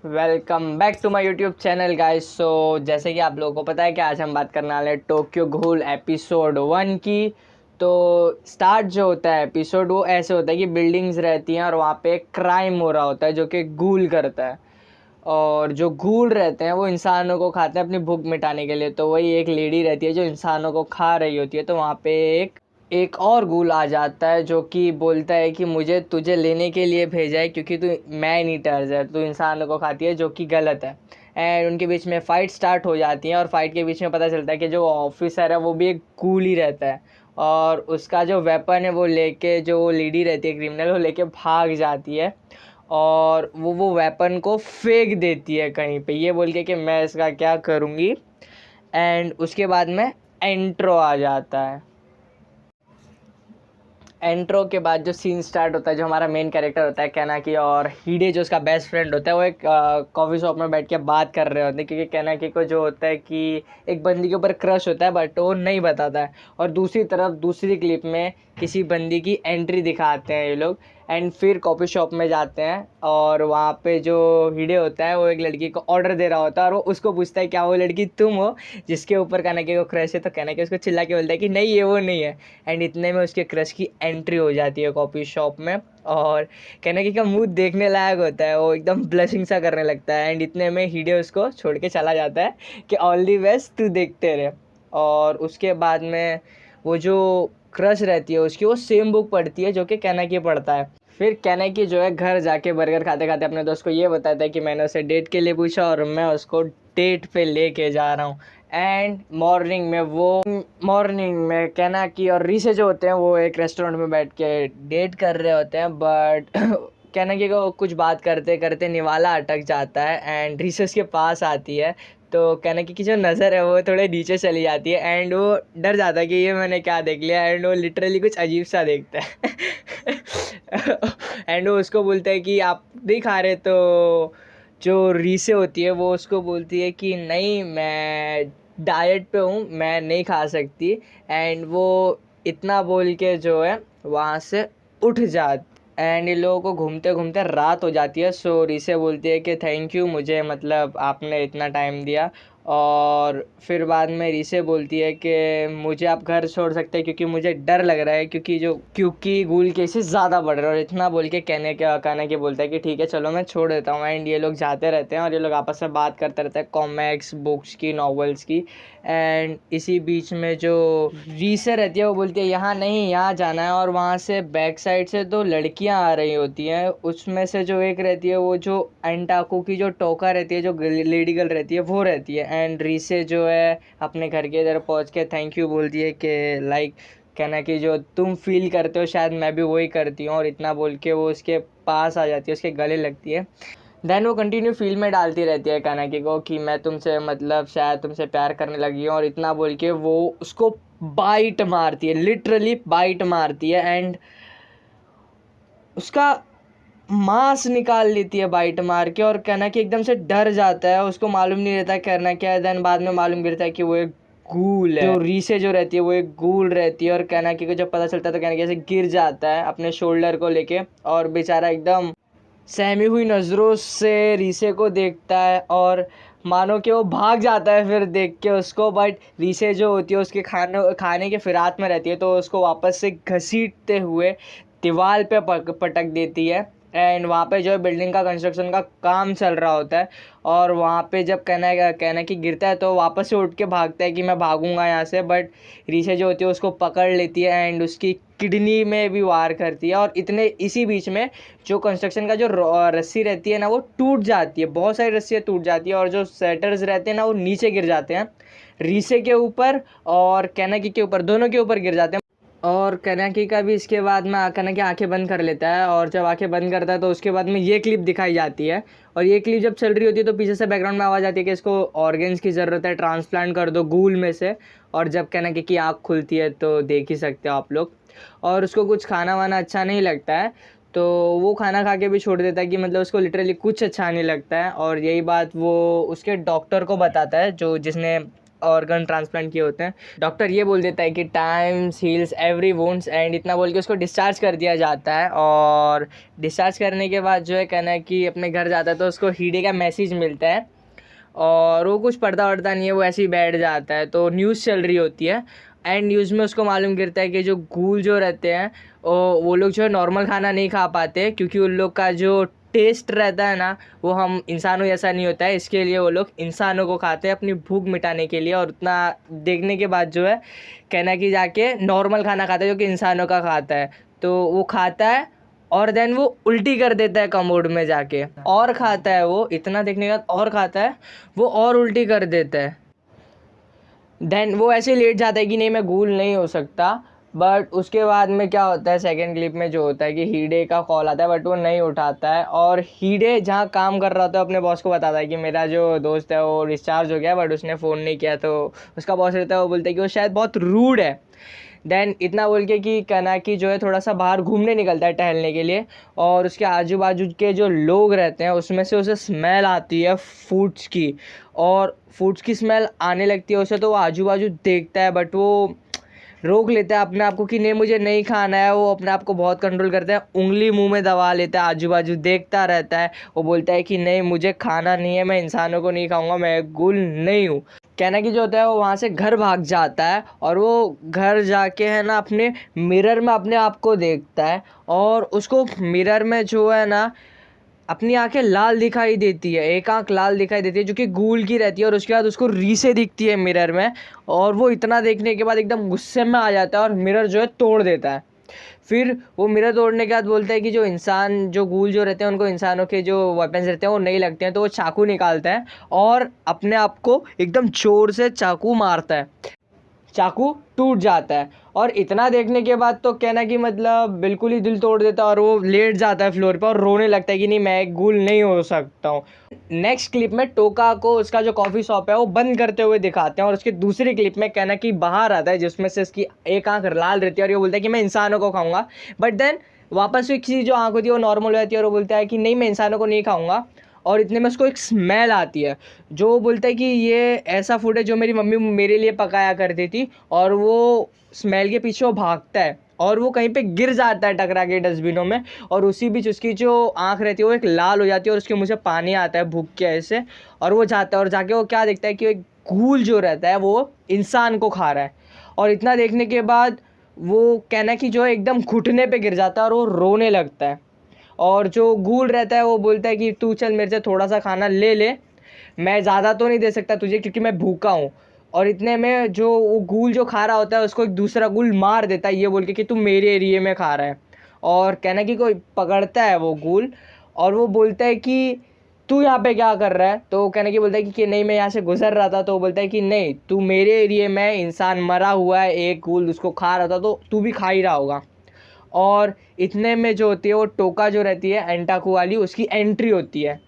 Welcome back to my YouTube channel guys. जैसे कि आप लोगों को पता है कि आज हम बात करने वाले हैं टोक्यो घूल एपिसोड 1 की। तो स्टार्ट जो होता है एपिसोड वो ऐसे होता है कि बिल्डिंग्स रहती हैं और वहाँ पे क्राइम हो रहा होता है जो कि घूल करता है। और जो घूल रहते हैं वो इंसानों को खाते हैं अपनी भूख मिटाने के लिए। तो वही एक लेडी रहती है जो इंसानों को खा रही होती है। तो वहाँ पे एक एक और घूल आ जाता है जो कि बोलता है कि मुझे तुझे लेने के लिए भेजा है क्योंकि तू मैन ईटर्स है, तू इंसानों को खाती है, जो कि गलत है। एंड उनके बीच में फ़ाइट स्टार्ट हो जाती है और फाइट के बीच में पता चलता है कि जो ऑफिसर है वो भी एक घूल ही रहता है। और उसका जो वेपन है वो लेके, जो लेडी रहती है क्रिमिनल, वो लेके भाग जाती है। और वो वेपन को फेंक देती है कहीं पे, ये बोल के कि मैं इसका क्या करूँगी। एंड उसके बाद में एंट्रो आ जाता है। एंट्रो के बाद जो सीन स्टार्ट होता है, जो हमारा मेन कैरेक्टर होता है कैनाकी, और हीडे जो उसका बेस्ट फ्रेंड होता है, वो एक कॉफ़ी शॉप में बैठ के बात कर रहे होते हैं क्योंकि कैनाकी को जो होता है कि एक बंदी के ऊपर क्रश होता है बट वो नहीं बताता है। और दूसरी तरफ दूसरी क्लिप में किसी बंदी की एंट्री दिखाते हैं ये लोग। एंड फिर कॉफ़ी शॉप में जाते हैं और वहाँ पे जो हीडे होता है वो एक लड़की को ऑर्डर दे रहा होता है और वो उसको पूछता है क्या वो लड़की तुम हो जिसके ऊपर कैनाकी को क्रश है। तो कैनाकी उसको चिल्ला के बोलता है कि नहीं, ये वो नहीं है। एंड इतने में उसके क्रश की एंट्री हो जाती है कॉफ़ी शॉप में। और कैनाकी का मुंह देखने लायक होता है, वो एकदम ब्लशिंग सा करने लगता है। एंड इतने में हीडे उसको छोड़ के चला जाता है कि ऑल दी बेस्ट, तू देखते रहे। और उसके बाद में वो जो क्रश रहती है उसकी, वो सेम बुक पढ़ती है जो कि कैनाकी पढ़ता है। फिर कैनाकी जो है घर जाके बर्गर खाते खाते अपने दोस्त को ये बताता है कि मैंने उसे डेट के लिए पूछा और मैं उसको डेट पे लेके जा रहा हूँ। एंड मॉर्निंग में कैनाकी और रीसे जो होते हैं वो एक रेस्टोरेंट में बैठ के डेट कर रहे होते हैं। बट कैनाकी को कुछ बात करते करते निवाला अटक जाता है एंड रीसे उसके पास आती है। तो कैनाकी की जो नज़र है वो थोड़े नीचे चली जाती है एंड वो डर जाता है कि ये मैंने क्या देख लिया। एंड वो लिटरली कुछ अजीब सा देखता है। एंड वो उसको बोलता है कि आप नहीं खा रहे। तो जो रीसे होती है वो उसको बोलती है कि नहीं, मैं डाइट पे हूँ, मैं नहीं खा सकती। एंड वो इतना बोल के जो है वहाँ से उठ जाती। एंड इन लोगों को घूमते घूमते रात हो जाती है। सो रीसे बोलती है कि थैंक यू, मुझे मतलब आपने इतना टाइम दिया। और फिर बाद में रीसे बोलती है कि मुझे आप घर छोड़ सकते हैं क्योंकि मुझे डर लग रहा है क्योंकि गूल केसेस ज़्यादा बढ़ रहे हैं। और इतना बोल के कहने के बोलता है कि ठीक है चलो मैं छोड़ देता हूँ। एंड ये लोग जाते रहते हैं और ये लोग आपस में बात करते रहते हैं कॉमिक्स बुक्स की, नॉवेल्स की। एंड इसी बीच में जो रीसे रहती है वो बोलती है यहाँ नहीं, यहाँ जाना है। और वहाँ से बैक साइड से दो लड़कियाँ आ रही होती हैं। उसमें से जो एक रहती है वो जो एंटाकू की जो टोका रहती है, जो लेडी गर्ल रहती है, वो रहती है। एंड रीसे जो है अपने घर के इधर पहुँच के थैंक यू बोलती है कि लाइक कहना कि जो तुम फील करते हो शायद मैं भी वही करती हूँ। और इतना बोल के वो उसके पास आ जाती है, उसके गले लगती है। देन वो कंटिन्यू फील में डालती रहती है कानाकी को कि मैं तुमसे मतलब शायद तुमसे प्यार करने लगी हूँ। और इतना बोल के वो उसको बाइट मारती है, लिटरली बाइट मारती है। एंड उसका मांस निकाल लेती है बाइट मार के। और कानाकी एकदम से डर जाता है, उसको मालूम नहीं रहता करना क्या है। देन बाद में मालूम गिरता है कि वो एक गूल है। जो रीसे जो रहती है वो एक गूल रहती है। और कानाकी को जब पता चलता है तो कानाकी ऐसे गिर जाता है अपने शोल्डर को लेके और बेचारा एकदम सहमी हुई नज़रों से रीसे को देखता है और मानो कि वो भाग जाता है फिर देख के उसको। बट रीसे जो होती है उसके खाने के फिराक में रहती है तो उसको वापस से घसीटते हुए दीवार पे पटक देती है। एंड वहाँ पे जो है बिल्डिंग का कंस्ट्रक्शन का काम चल रहा होता है। और वहाँ पे जब कहना कि गिरता है तो वापस से उठ के भागता है कि मैं भागूंगा यहाँ से। बट रीसे जो होती है उसको पकड़ लेती है एंड उसकी किडनी में भी वार करती है। और इसी बीच में जो कंस्ट्रक्शन का जो रस्सी रहती है ना वो टूट जाती है, बहुत सारी रस्सियाँ टूट जाती है और जो सेटर्स रहते हैं ना वो नीचे गिर जाते हैं, रीसे के ऊपर और कैनाकी के ऊपर, दोनों के ऊपर गिर जाते हैं। और कैनाकी का भी इसके बाद में कैनाकी आंखें बंद कर लेता है। और जब आंखें बंद करता है तो उसके बाद में ये क्लिप दिखाई जाती है। और ये क्लिप जब चल रही होती है तो पीछे से बैकग्राउंड में आवाज़ आती है कि इसको ऑर्गन्स की ज़रूरत है, ट्रांसप्लांट कर दो गूल में से। और जब कैनाकी की आँख खुलती है तो देख ही सकते हो आप लोग। और उसको कुछ खाना वाना अच्छा नहीं लगता है तो वो खाना खा के भी छोड़ देता है कि मतलब उसको लिटरली कुछ अच्छा नहीं लगता है। और यही बात वो उसके डॉक्टर को बताता है, जो जिसने ऑर्गन ट्रांसप्लांट किए होते हैं। डॉक्टर ये बोल देता है कि times heels every wounds and इतना बोल के उसको डिस्चार्ज कर दिया जाता है। और डिस्चार्ज करने के बाद जो है कहना है कि अपने घर जाता है तो उसको हीडे का मैसेज मिलता है और वो कुछ पढ़ता वढ़ता नहीं है, वो ऐसे ही बैठ जाता है। तो न्यूज़ चल रही होती है एंड न्यूज़ में उसको मालूम गिरता है कि जो गूल जो रहते हैं वो लोग जो है नॉर्मल खाना नहीं खा पाते, क्योंकि उन लोग का जो टेस्ट रहता है ना वो हम इंसानों जैसा नहीं होता है। इसके लिए वो लोग इंसानों को खाते हैं अपनी भूख मिटाने के लिए। और उतना देखने के बाद जो है कहना कि जाके नॉर्मल खाना खाता है जो कि इंसानों का खाता है। तो वो खाता है और देन वो उल्टी कर देता है कमोड में जाके, और खाता है वो, इतना देखने के बाद और खाता है वो, और उल्टी कर देता है। देन वो ऐसे लेट जाता है कि नहीं मैं गूल नहीं हो सकता। बट उसके बाद में क्या होता है सेकंड क्लिप में जो होता है कि हीडे का कॉल आता है बट वो नहीं उठाता है। और हीडे जहाँ काम कर रहा होता है अपने बॉस को बताता है कि मेरा जो दोस्त है वो डिस्चार्ज हो गया बट उसने फ़ोन नहीं किया। तो उसका बॉस रहता है वो बोलता है कि वो शायद बहुत रूड है। देन इतना बोल के कि कनाकी जो है थोड़ा सा बाहर घूमने निकलता है टहलने के लिए, और उसके आजू बाजू के जो लोग रहते हैं उसमें से उसे स्मेल आती है फूड्स की, और फूड्स की स्मेल आने लगती है उसे। तो वो आजू बाजू देखता है बट वो रोक लेता है अपने आप को कि नहीं मुझे नहीं खाना है। वो अपने आप को बहुत कंट्रोल करता है, उंगली मुंह में दबा लेता है, आजू बाजू देखता रहता है। वो बोलता है कि नहीं मुझे खाना नहीं है, मैं इंसानों को नहीं खाऊंगा, मैं गुल नहीं हूँ। कहना कि जो होता है वो वहाँ से घर भाग जाता है और वो घर जाके है ना अपने मिरर में अपने आप को देखता है, और उसको मिरर में जो है ना अपनी आंखें लाल दिखाई देती है, एक आंख लाल दिखाई देती है जो कि गूल की रहती है। और उसके बाद उसको रीसे दिखती है मिरर में, और वो इतना देखने के बाद एकदम गुस्से में आ जाता है और मिरर जो है तोड़ देता है। फिर वो मिरर तोड़ने के बाद बोलता है कि जो इंसान जो गूल जो रहते हैं उनको इंसानों के जो वेपन्स रहते हैं वो नहीं लगते हैं। तो वो चाकू निकालता है और अपने आप को एकदम जोर से चाकू मारता है, चाकू टूट जाता है। और इतना देखने के बाद तो कहना कि मतलब बिल्कुल ही दिल तोड़ देता है और वो लेट जाता है फ्लोर पे और रोने लगता है कि नहीं मैं एक गूल नहीं हो सकता हूँ। नेक्स्ट क्लिप में टोका को उसका जो कॉफ़ी शॉप है वो बंद करते हुए दिखाते हैं, और उसकी दूसरी क्लिप में कहना कि बाहर आता है जिसमें से उसकी एक आंख लाल रहती है और ये बोलता है कि मैं इंसानों को खाऊंगा। बट देन वापस से किसी जो आंख होती है वो नॉर्मल रहती है और वो बोलता है कि नहीं मैं इंसानों को नहीं खाऊंगा। और इतने में उसको एक स्मेल आती है जो बोलता है कि ये ऐसा फूड है जो मेरी मम्मी मेरे लिए पकाया करती थी। और वो स्मेल के पीछे वो भागता है और वो कहीं पे गिर जाता है टकरा के डस्टबिनों में, और उसी बीच उसकी जो आंख रहती है वो एक लाल हो जाती है और उसके मुंह से पानी आता है भूख के ऐसे। और वो जाता है और जाके वो क्या देखता है कि एक गूल जो रहता है वो इंसान को खा रहा है। और इतना देखने के बाद वो कहना कि जो है एकदम घुटने पे गिर जाता है और वो रोने लगता है। और जो गूल रहता है वो बोलता है कि तू चल मेरे से थोड़ा सा खाना ले ले, मैं ज़्यादा तो नहीं दे सकता तुझे क्योंकि मैं भूखा हूँ। और इतने में जो वो गूल जो खा रहा होता है उसको एक दूसरा गूल मार देता है ये बोल के कि तू मेरे एरिए में खा रहा है। और कहना कि कोई पकड़ता है वो गूल और वो बोलता है कि तू यहाँ पे क्या कर रहा है। तो कहने की बोलता है कि नहीं मैं यहाँ से गुजर रहा था। तो वो बोलता है कि नहीं तू मेरे एरिए में, इंसान मरा हुआ है, एक गूल उसको खा रहा था तो तू भी खा ही रहा होगा। और इतने में जो होती है वो टोका जो रहती है एंटाकू वाली उसकी एंट्री होती है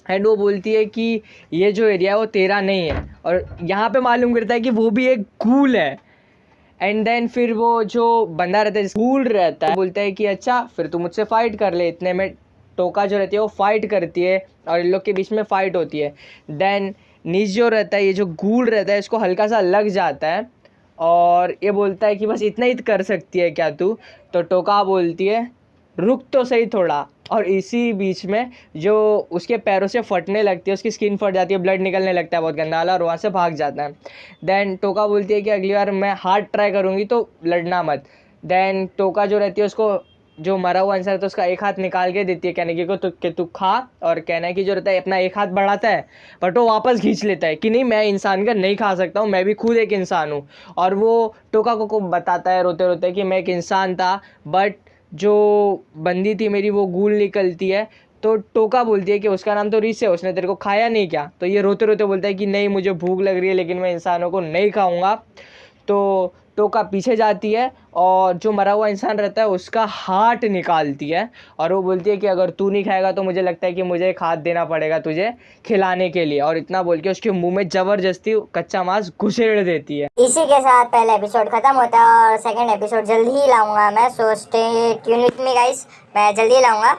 एंड वो बोलती है कि ये जो एरिया है वो तेरा नहीं है। और यहाँ पे मालूम करता है कि वो भी एक गूल है। एंड देन फिर वो जो बंदा रहता है गूल रहता है बोलता है कि अच्छा फिर तू मुझसे फ़ाइट कर ले। इतने में टोका जो रहती है वो फाइट करती है और इन लोग के बीच में फ़ाइट होती है। देन नीच जो रहता है ये जो गूल रहता है इसको हल्का सा लग जाता है और ये बोलता है कि बस इतना ही कर सकती है क्या तू। तो टोका बोलती है रुक तो सही थोड़ा। और इसी बीच में जो उसके पैरों से फटने लगती है, उसकी स्किन फट जाती है, ब्लड निकलने लगता है बहुत गंदा वाला और वहाँ से भाग जाता है। देन टोका बोलती है कि अगली बार मैं हार्ड ट्राई करूँगी तो लड़ना मत। देन टोका जो रहती है उसको जो मरा हुआ इंसान तो उसका एक हाथ निकाल के देती है कहने को तो कि तू खा। और कहने की जो रहता है अपना एक हाथ बढ़ाता है बट वो वापस खींच लेता है कि नहीं मैं इंसान का नहीं खा सकता हूँ, मैं भी खुद एक इंसान हूँ। और वो टोका को बताता है रोते रोते कि मैं एक इंसान था बट जो बंदी थी मेरी वो गूल निकलती है। तो टोका बोलती है कि उसका नाम तो रीस है, उसने तेरे को खाया नहीं क्या। तो ये रोते रोते बोलता है कि नहीं मुझे भूख लग रही है लेकिन मैं इंसानों को नहीं खाऊंगा। तो टोका पीछे जाती है और जो मरा हुआ इंसान रहता है उसका हार्ट निकालती है और वो बोलती है कि अगर तू नहीं खाएगा तो मुझे लगता है कि मुझे एक हाथ देना पड़ेगा तुझे खिलाने के लिए। और इतना बोल के उसके मुंह में ज़बरदस्ती कच्चा मांस घुसेड़ देती है। इसी के साथ पहला एपिसोड खत्म होता है और सेकंड एपिसोड जल्दी ही लाऊंगा मैं, so stay tune with me guys, मैं जल्दी लाऊंगा।